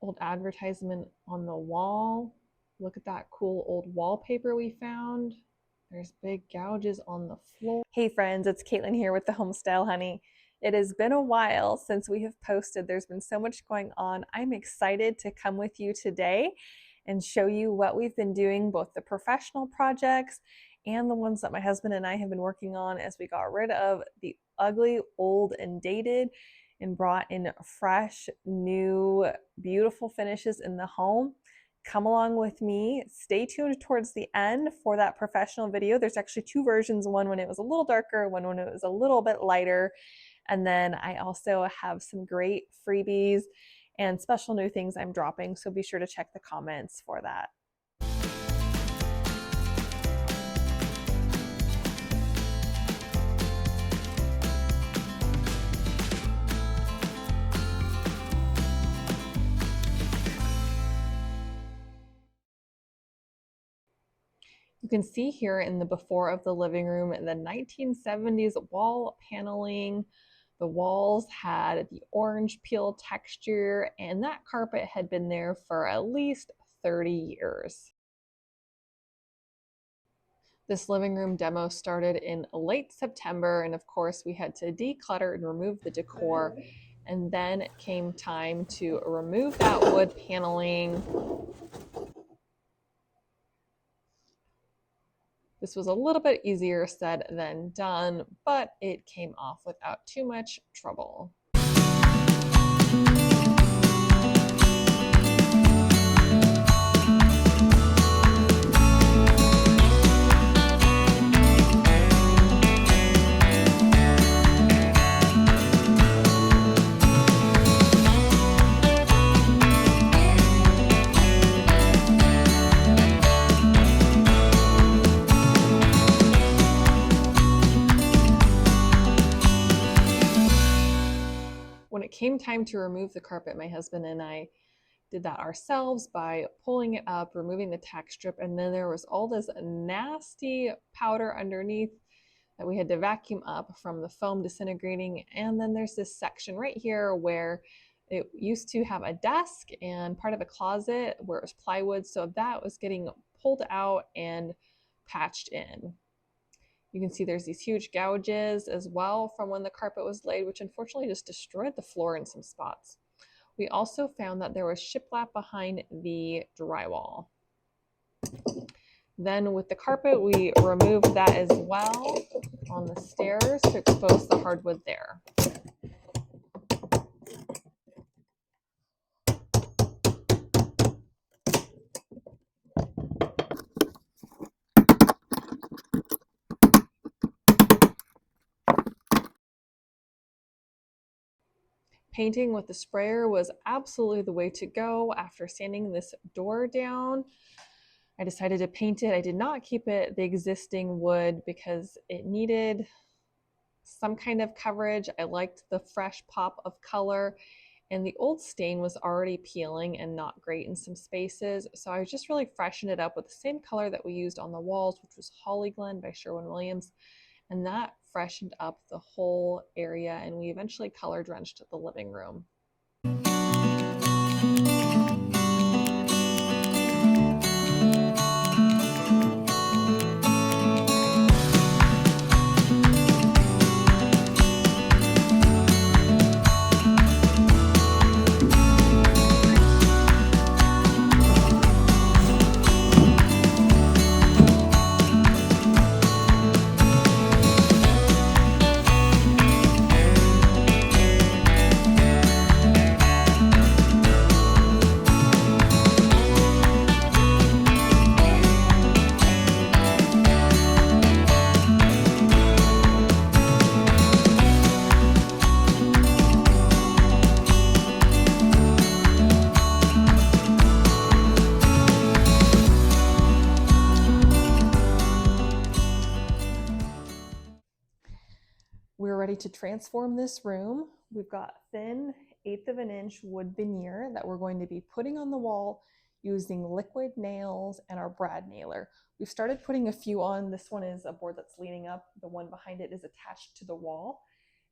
old advertisement on the wall. Look at that cool old wallpaper we found. There's big gouges on the floor. Hey friends, it's Caitlin here with the Homestyle Honey. It has been a while since we have posted. There's been so much going on. I'm excited to come with you today and show you what we've been doing, both the professional projects and the ones that my husband and I have been working on as we got rid of the ugly, old, and dated and brought in fresh, new, beautiful finishes in the home. Come along with me. Stay tuned towards the end for that professional video. There's actually two versions, one when it was a little darker, one when it was a little bit lighter. And then I also have some great freebies and special new things I'm dropping, so be sure to check the comments for that. You can see here in the before of the living room, the 1970s wall paneling. The walls had the orange peel texture, and that carpet had been there for at least 30 years. This living room demo started in late September, and of course we had to declutter and remove the decor, and then it came time to remove that wood paneling. This was a little bit easier said than done, but it came off without too much trouble. When it came time to remove the carpet, my husband and I did that ourselves by pulling it up, removing the tack strip, and then there was all this nasty powder underneath that we had to vacuum up from the foam disintegrating. And then there's this section right here where it used to have a desk and part of a closet where it was plywood, so that was getting pulled out and patched in. You can see there's these huge gouges as well from when the carpet was laid, which unfortunately just destroyed the floor in some spots. We also found that there was shiplap behind the drywall. Then with the carpet, we removed that as well on the stairs to expose the hardwood there. Painting with the sprayer was absolutely the way to go. After sanding this door down, I decided to paint it. I did not keep it the existing wood because it needed some kind of coverage. I liked the fresh pop of color, and the old stain was already peeling and not great in some spaces. So I just really freshened it up with the same color that we used on the walls, which was Holly Glen by Sherwin-Williams. And that freshened up the whole area, and we eventually color drenched the living room. We're ready to transform this room. We've got thin 1/8 of an inch wood veneer that we're going to be putting on the wall using liquid nails and our brad nailer. We've started putting a few on. This one is a board that's leaning up. The one behind it is attached to the wall.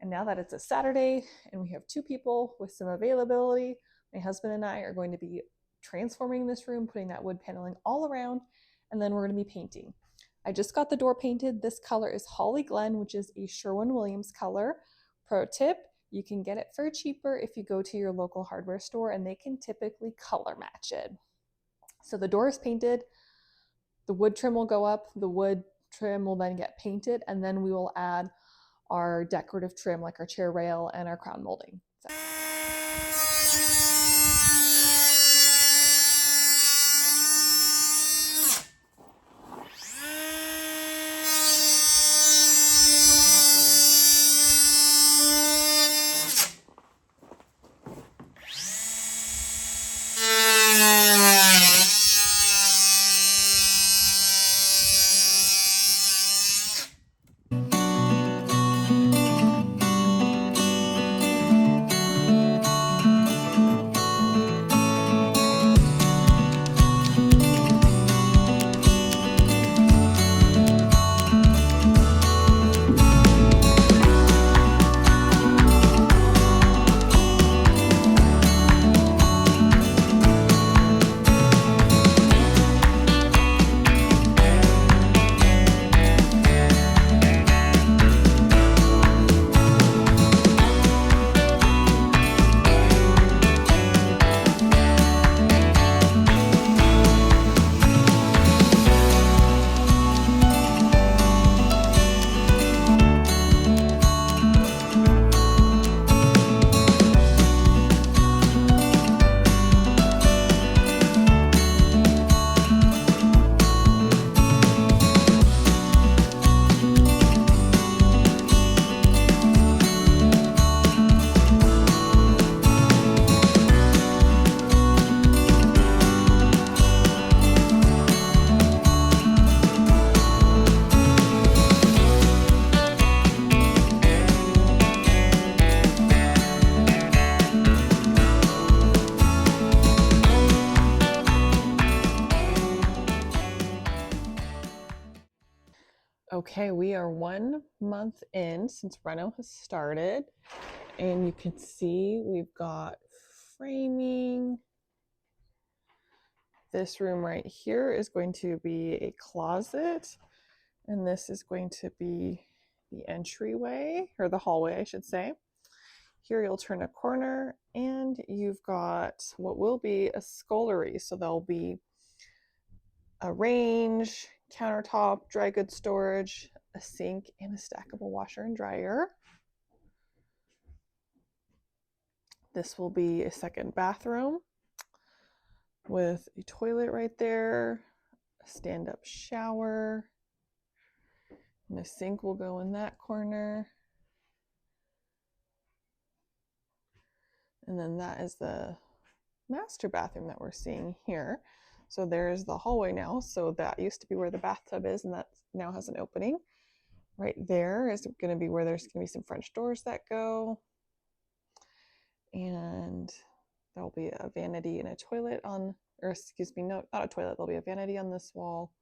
And now that it's a Saturday and we have 2 people with some availability, My husband and I are going to be transforming this room, putting that wood paneling all around, and then we're going to be painting. I just got the door painted. This color is Holly Glen, which is a Sherwin-Williams color. Pro tip, you can get it for cheaper if you go to your local hardware store, and they can typically color match it. So the door is painted, the wood trim will go up, the wood trim will then get painted, and then we will add our decorative trim like our chair rail and our crown molding. So. Okay, we are 1 month in since reno has started, and you can see we've got framing. This room right here is going to be a closet, and this is going to be the entryway, or the hallway, I should say. Here you'll turn a corner, and you've got what will be a scullery. So there'll be a range, countertop, dry goods storage, a sink, and a stackable washer and dryer. This will be a second bathroom with a toilet right there, a stand-up shower, and a sink will go in that corner. And then that is the master bathroom that we're seeing here. So there's the hallway now. So that used to be where the bathtub is, and that now has an opening. Right there is going to be where there's going to be some French doors that go. And there'll be a vanity and a toilet on, or excuse me, no, not a toilet. There'll be a vanity on this wall,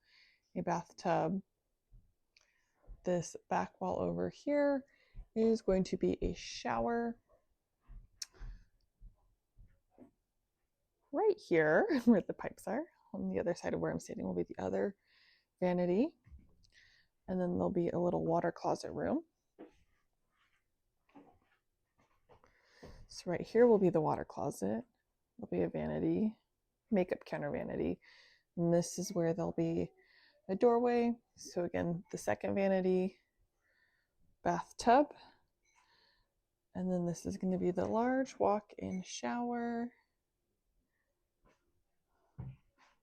a bathtub. This back wall over here is going to be a shower. Right here, where the pipes are, on the other side of where I'm sitting will be the other vanity. And then there'll be a little water closet room. So right here will be the water closet. There'll be a vanity, makeup counter vanity. And this is where there'll be a doorway. So again, the second vanity, bathtub. And then this is going to be the large walk-in shower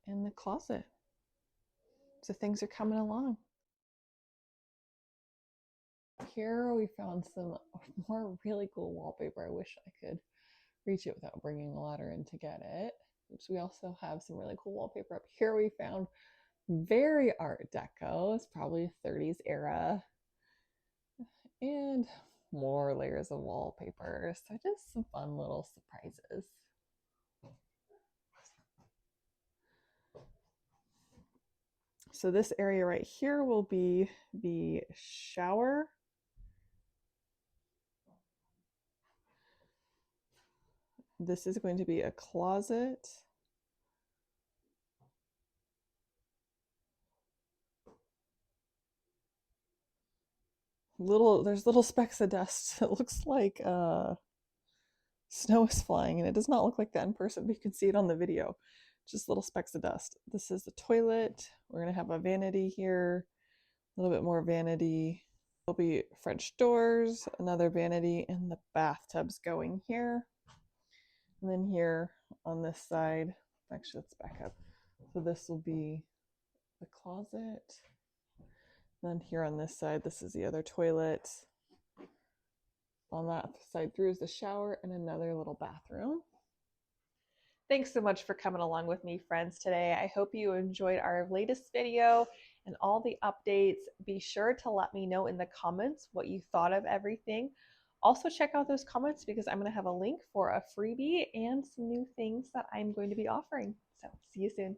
and the closet. So things are coming along. Here we found some more really cool wallpaper. I wish I could reach it without bringing a ladder in to get it. So we also have some really cool wallpaper up here. We found very Art Deco. It's probably 30s era. And more layers of wallpaper. So just some fun little surprises. So this area right here will be the shower. This is going to be a closet. There's little specks of dust. It looks like snow is flying, and it does not look like that in person, but you can see it on the video. Just little specks of dust. This is the toilet. We're gonna have a vanity here, a little bit more vanity. There'll be French doors, another vanity, and the bathtub's going here. And then here on this side, actually let's back up. So this will be the closet. Then here on this side, this is the other toilet. On that side through is the shower and another little bathroom. Thanks so much for coming along with me, friends, today. I hope you enjoyed our latest video and all the updates. Be sure to let me know in the comments what you thought of everything. Also check out those comments because I'm going to have a link for a freebie and some new things that I'm going to be offering. So see you soon.